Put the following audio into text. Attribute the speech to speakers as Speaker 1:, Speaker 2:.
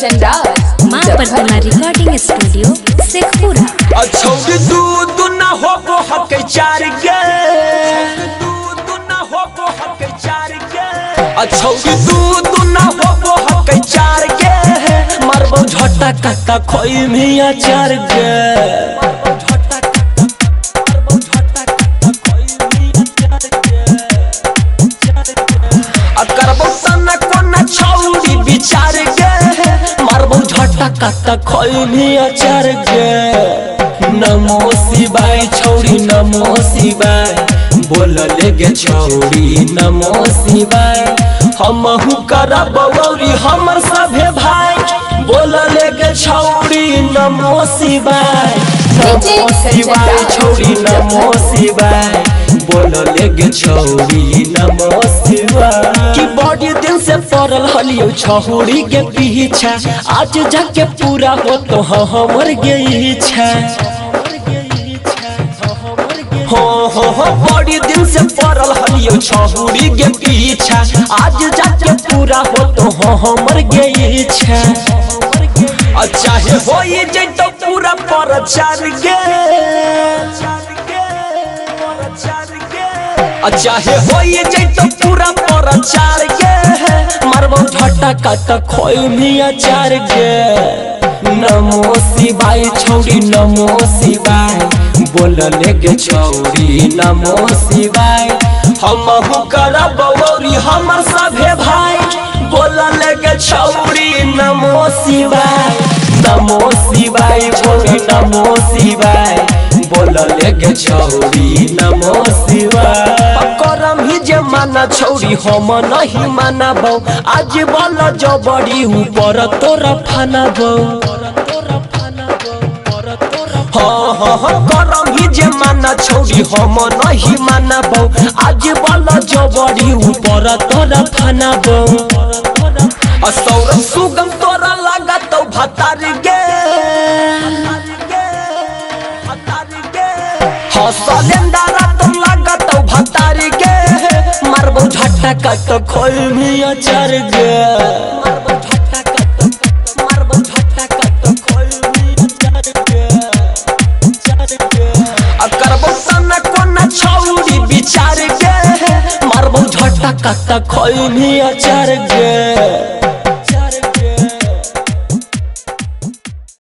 Speaker 1: कंचन राज
Speaker 2: मां परतना recording studio Sheikhpura.
Speaker 3: अच्छा दूध ना हो वो हक चार गे, दूध ना हो वो हक चार गे, अच्छा दूध ना हो वो हक चार गे, मारबो झटा कट्टा खोई मिया चार गे। काटा खोई अचार गे, नमो शिवाय छौरी नमो शिवाय, बोल लेगे छौरी नमो शिवाय, हमहु करब बौरी हमर सभे भाई, बोल लेगे छौरी नमो शिवाय, नमो शिवाय छौरी नमो शिवाय, बोल लेगे छौरी नमो शिवाय। कि बड़ी दिन से पड़ल हलियो छौरी के पीछा, आज जाके पूरा हो तो हमर गे इच्छा। हो बड़ी दिन से पड़ल हलियो छौरी के पीछा, आज जाके पूरा हो तो हमर गे इच्छा। चाहे हो जैतो पूरा प्रचार गे, चाहे हो जैतो पूरा प्रचार गे, मारबो झटा काटा खोई मिया चार गे, नमो शिवाय छौरी नमो शिवाय, बोल लेगे छौरी नमो शिवाय, हमहु करब बौरी हमर सभे भाई, बोल लेगे छौरी नमो शिवाय, नमो शिवाय छौरी नमो शिवाय, बोल लेगे छौरी नमो शिवाय। करम ही जे माना छौरी हम नहीं मानबो, आज बोल जबड़ी ऊपर तोरा फानबो। हाँ करम ही जे माना छौरी हम नहीं मानबो, आज बोल जबड़ी ऊपर तोरा फानबो। सौरभ सुगम तोरा लागत भतार गे, सलेंडरा तो लागत भतार गे, मारबो झटा काट खोई मिया चार गे, मारबो झटा काट खोई मिया चार गे, करबो तना कोना छौरी विचार गे, मारबो झटा काट खोई मिया चार गे।